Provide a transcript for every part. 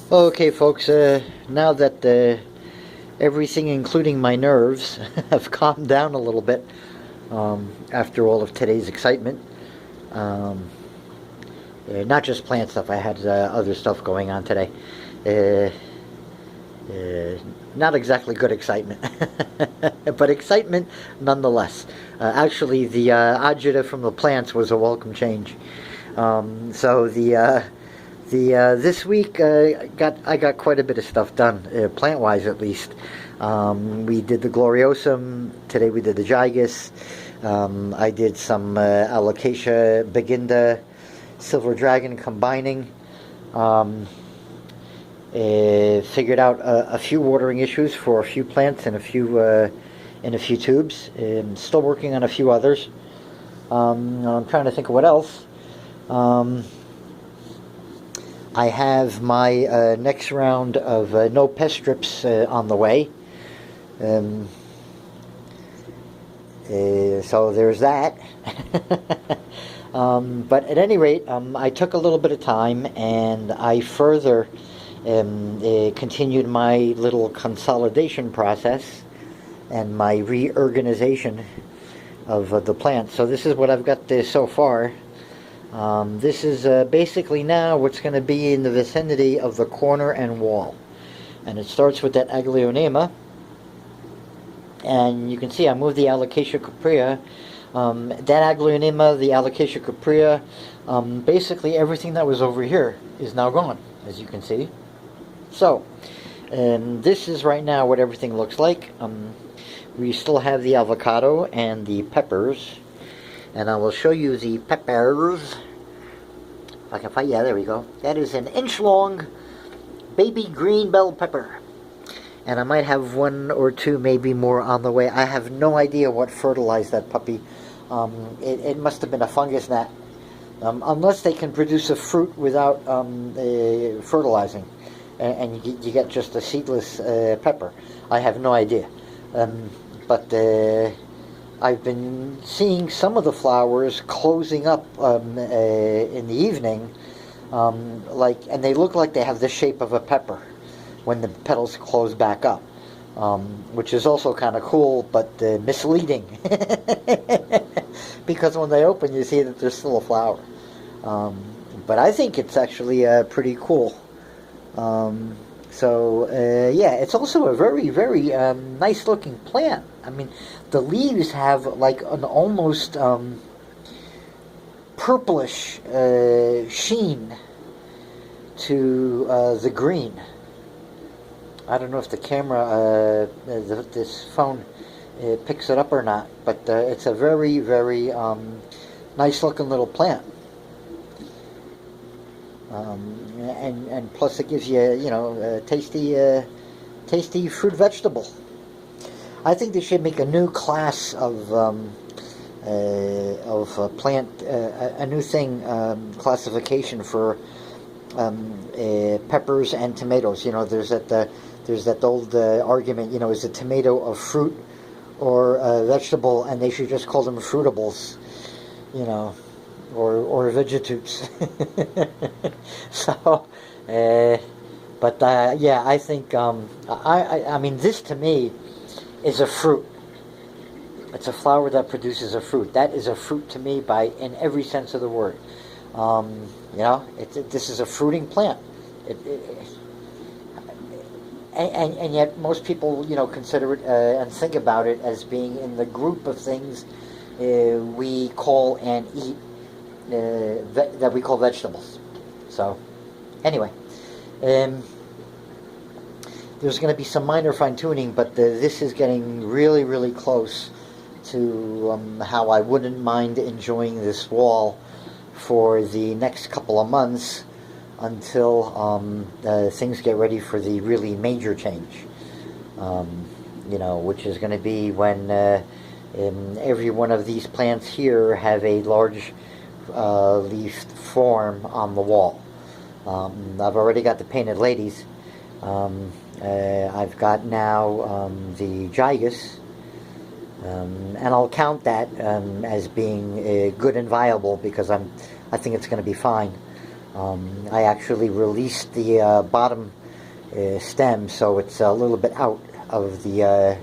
Okay, folks, now that everything, including my nerves, have calmed down a little bit after all of today's excitement, um, not just plant stuff, I had other stuff going on today. Uh, not exactly good excitement, but excitement nonetheless. Actually, the agita from the plants was a welcome change. So the this week I got quite a bit of stuff done, plant wise at least. We did the gloriosum today. We did the gigas. I did some alocasia beginda, silver dragon combining. Figured out a few watering issues for a few plants and a few tubes. Still working on a few others. I'm trying to think of what else. I have my next round of no pest strips on the way. So there's that. But at any rate, I took a little bit of time and I further continued my little consolidation process and my reorganization of the plants. So this is what I've got so far. This is basically now what's going to be in the vicinity of the corner and wall. And it starts with that Aglaonema. And you can see I moved the Alocasia caprea. That Aglaonema, the Alocasia caprea, basically everything that was over here is now gone, as you can see. So, this is right now what everything looks like. We still have the avocado and the peppers. And I will show you the peppers. If I can find, yeah, there we go. That is an inch long baby green bell pepper. And I might have one or two, maybe more on the way. I have no idea what fertilized that puppy. It must have been a fungus gnat. Unless they can produce a fruit without fertilizing. And you get just a seedless pepper. I have no idea. But I've been seeing some of the flowers closing up in the evening, and they look like they have the shape of a pepper when the petals close back up, which is also kind of cool, but misleading, because when they open, you see that there's still a flower. But I think it's actually pretty cool. Yeah, it's also a very, very nice looking plant. I mean, the leaves have like an almost purplish sheen to the green. I don't know if the camera, this phone, picks it up or not, but it's a very, very nice looking little plant. And plus it gives you, a tasty fruit vegetable. I think they should make a new class of plant, a new thing, classification for peppers and tomatoes. There's that old argument. Is a tomato a fruit or a vegetable? And they should just call them fruitables. Or vegetutes. So, yeah, I think I mean, this to me is a fruit. It's a flower that produces a fruit. That is a fruit to me in every sense of the word. This is a fruiting plant. And yet most people, consider it and think about it as being in the group of things we call and eat. That we call vegetables. So, anyway, there's going to be some minor fine-tuning, but this is getting really, really close to how I wouldn't mind enjoying this wall for the next couple of months until things get ready for the really major change, which is going to be when every one of these plants here have a large leafed form on the wall. I've already got the painted ladies. I've got now the gigas, and I'll count that as being good and viable because I think it's going to be fine. I actually released the bottom stem, so it's a little bit out of the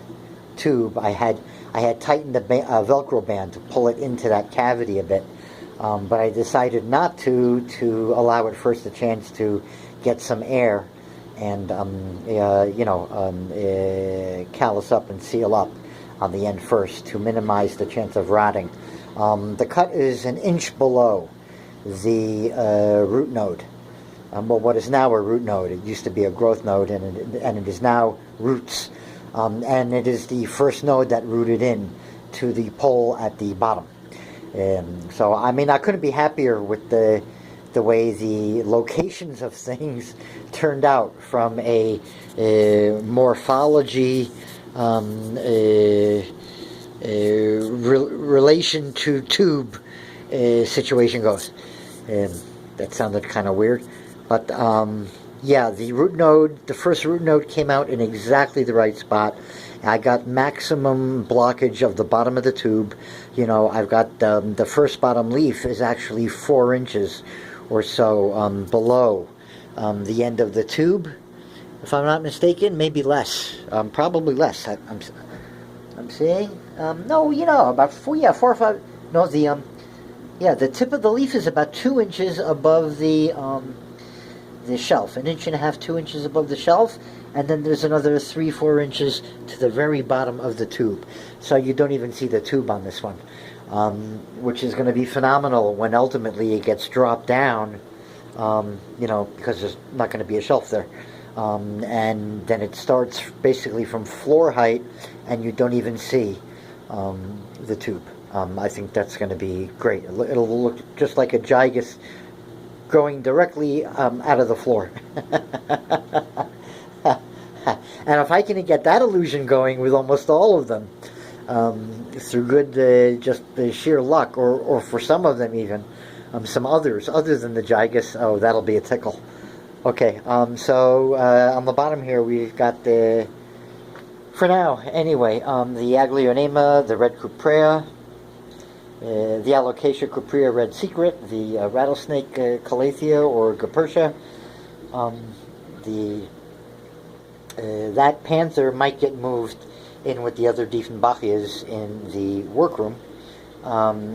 tube. I had tightened the Velcro band to pull it into that cavity a bit, but I decided not to allow it first a chance to get some air and callus up and seal up on the end first to minimize the chance of rotting. The cut is an inch below the root node. Well, what is now a root node? It used to be a growth node, and it is now roots. And it is the first node that rooted in to the pole at the bottom. So, I mean, I couldn't be happier with the way the locations of things turned out from a morphology relation to tube situation goes. That sounded kind of weird, but yeah, the first root node came out in exactly the right spot. I got maximum blockage of the bottom of the tube. I've got the first bottom leaf is actually 4 inches or so below the end of the tube, if I'm not mistaken. Maybe less, probably less. I'm saying no, about 4 or 5. No, the tip of the leaf is about 2 inches above the shelf, 1.5 inches, 2 inches above the shelf, and then there's another 3-4 inches to the very bottom of the tube. So you don't even see the tube on this one, which is going to be phenomenal when ultimately it gets dropped down, because there's not going to be a shelf there. And then it starts basically from floor height, and you don't even see the tube. I think that's going to be great. It'll look just like a gigas growing directly out of the floor. And if I can get that illusion going with almost all of them, through good just sheer luck, or for some of them even, some others other than the gigas, oh, that'll be a tickle. Okay, so on the bottom here we've got the, for now anyway, the Aglionema, the red cuprea, the Alocasia cuprea red secret, the rattlesnake calathea or Gapertia, that panther might get moved in with the other Diefenbachias in the workroom.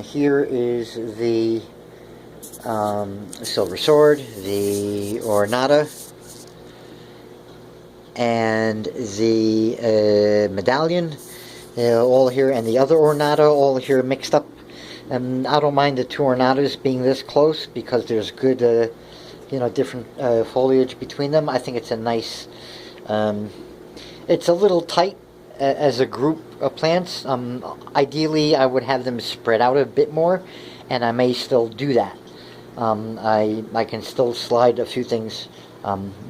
Here is the silver sword, the ornata, and the medallion, all here, and the other ornata all here mixed up. And I don't mind the 2 ornatas being this close because there's good, different foliage between them. I think it's a nice. It's a little tight as a group of plants. Ideally, I would have them spread out a bit more, and I may still do that. I can still slide a few things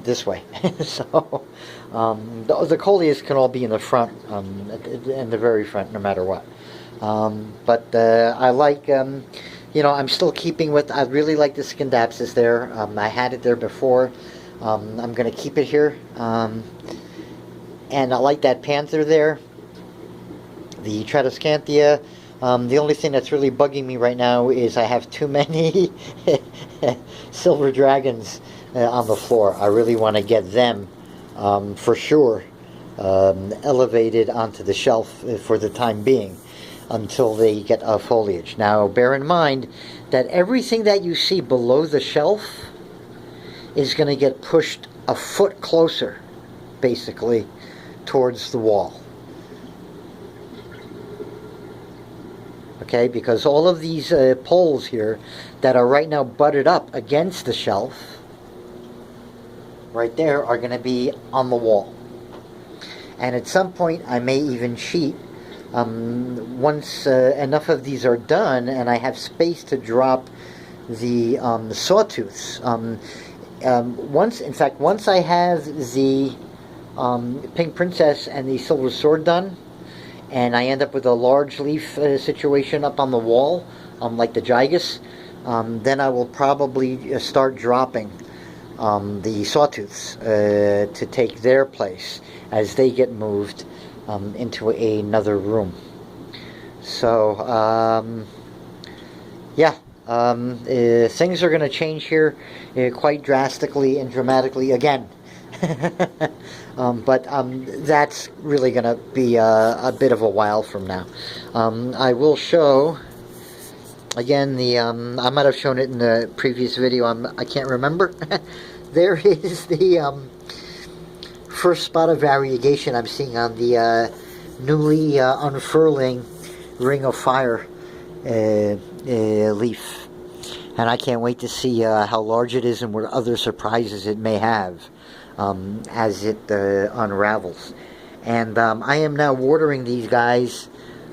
this way. So the coleus can all be in the front, in the very front, no matter what. But I like, I'm still keeping with, I really like the Scindapsus there. I had it there before. I'm going to keep it here. And I like that panther there. The Tradescanthia. The only thing that's really bugging me right now is I have too many silver dragons on the floor. I really want to get them, for sure, elevated onto the shelf for the time being until they get foliage. Now, bear in mind that everything that you see below the shelf is going to get pushed a foot closer, basically, towards the wall. Okay, because all of these poles here that are right now butted up against the shelf, right there, are going to be on the wall. And at some point, I may even cheat. Once enough of these are done, and I have space to drop the sawtooths. Once I have the Pink Princess and the Silver Sword done, and I end up with a large leaf situation up on the wall, like the gigas, then I will probably start dropping the sawtooths to take their place as they get moved into another room. So, yeah, things are going to change here quite drastically and dramatically again. But that's really going to be a bit of a while from now. I will show again I might have shown it in the previous video. I can't remember. There is the first spot of variegation I'm seeing on the newly unfurling Ring of Fire leaf, and I can't wait to see how large it is and what other surprises it may have as it unravels. And I am now watering these guys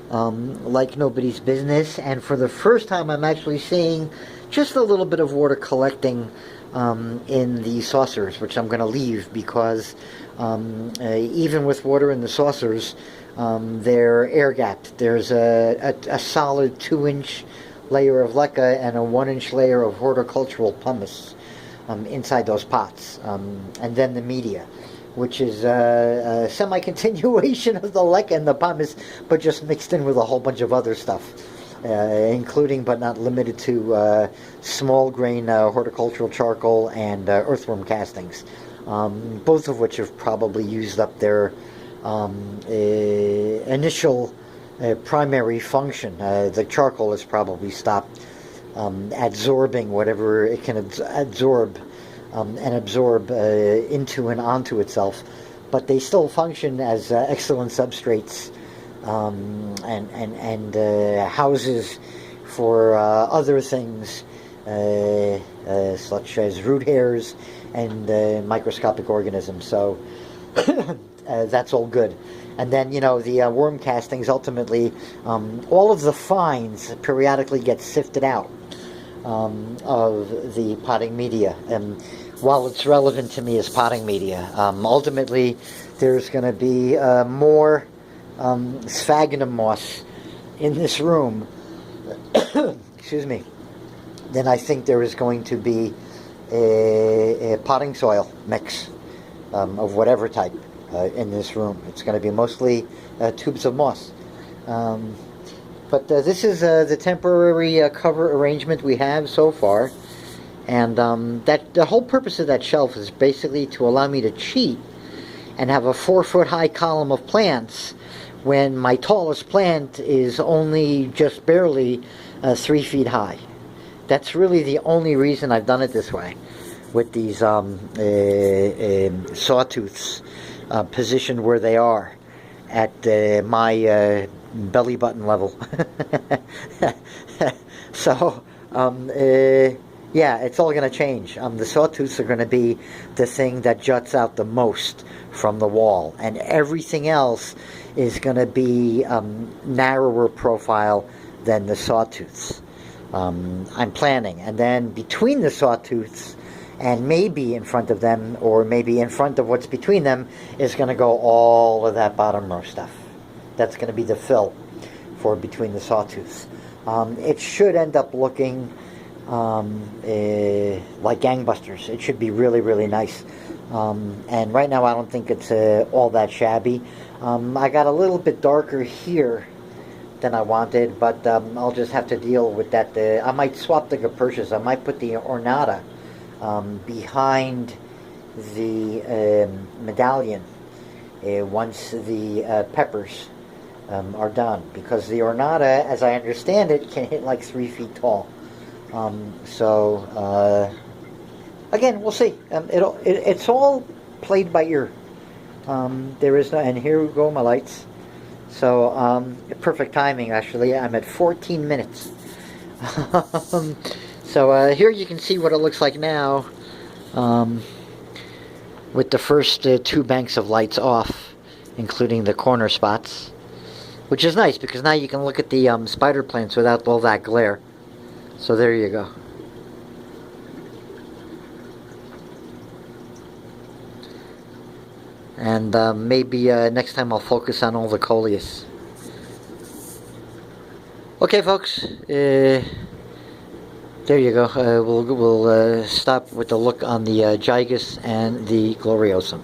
like nobody's business, and for the first time I'm actually seeing just a little bit of water collecting in the saucers, which I'm going to leave because even with water in the saucers, they're air gapped. There's a solid 2-inch layer of leca and a 1-inch layer of horticultural pumice inside those pots, and then the media, which is a semi-continuation of the leca and the pumice, but just mixed in with a whole bunch of other stuff, including but not limited to small grain horticultural charcoal and earthworm castings, both of which have probably used up their initial primary function. The charcoal has probably stopped absorbing whatever it can absorb and absorb into and onto itself, but they still function as excellent substrates and houses for other things such as root hairs and microscopic organisms. So that's all good. And then, you know, the worm castings, ultimately, all of the fines periodically get sifted out of the potting media. And while it's relevant to me as potting media, ultimately there's going to be more sphagnum moss in this room, excuse me, than I think there is going to be a potting soil mix of whatever type in this room. It's going to be mostly tubes of moss. But this is the temporary cover arrangement we have so far, and that the whole purpose of that shelf is basically to allow me to cheat and have a 4-foot high column of plants when my tallest plant is only just barely 3 feet high. That's really the only reason I've done it this way, with these sawtooths positioned where they are at my belly button level. So yeah, it's all going to change. The sawtooths are going to be the thing that juts out the most from the wall, and everything else is going to be narrower profile than the sawtooths. I'm planning, and then between the sawtooths and maybe in front of them, or maybe in front of what's between them, is going to go all of that bottom row stuff. That's going to be the fill for between the sawtooths. It should end up looking like gangbusters. It should be really, really nice. And right now I don't think it's all that shabby. I got a little bit darker here than I wanted, but I'll just have to deal with that. I might swap the Gapertias. I might put the Ornata behind the medallion once the peppers are done, because the Ornata, as I understand it, can hit like 3 feet tall. So again, we'll see. It's all played by ear. There is no, and here go my lights. So perfect timing, actually. I'm at 14 minutes. So here you can see what it looks like now, with the first 2 banks of lights off, including the corner spots, which is nice because now you can look at the spider plants without all that glare. So there you go. And maybe next time I'll focus on all the coleus. Okay, folks. There you go. We'll stop with the look on the gigas and the gloriosum.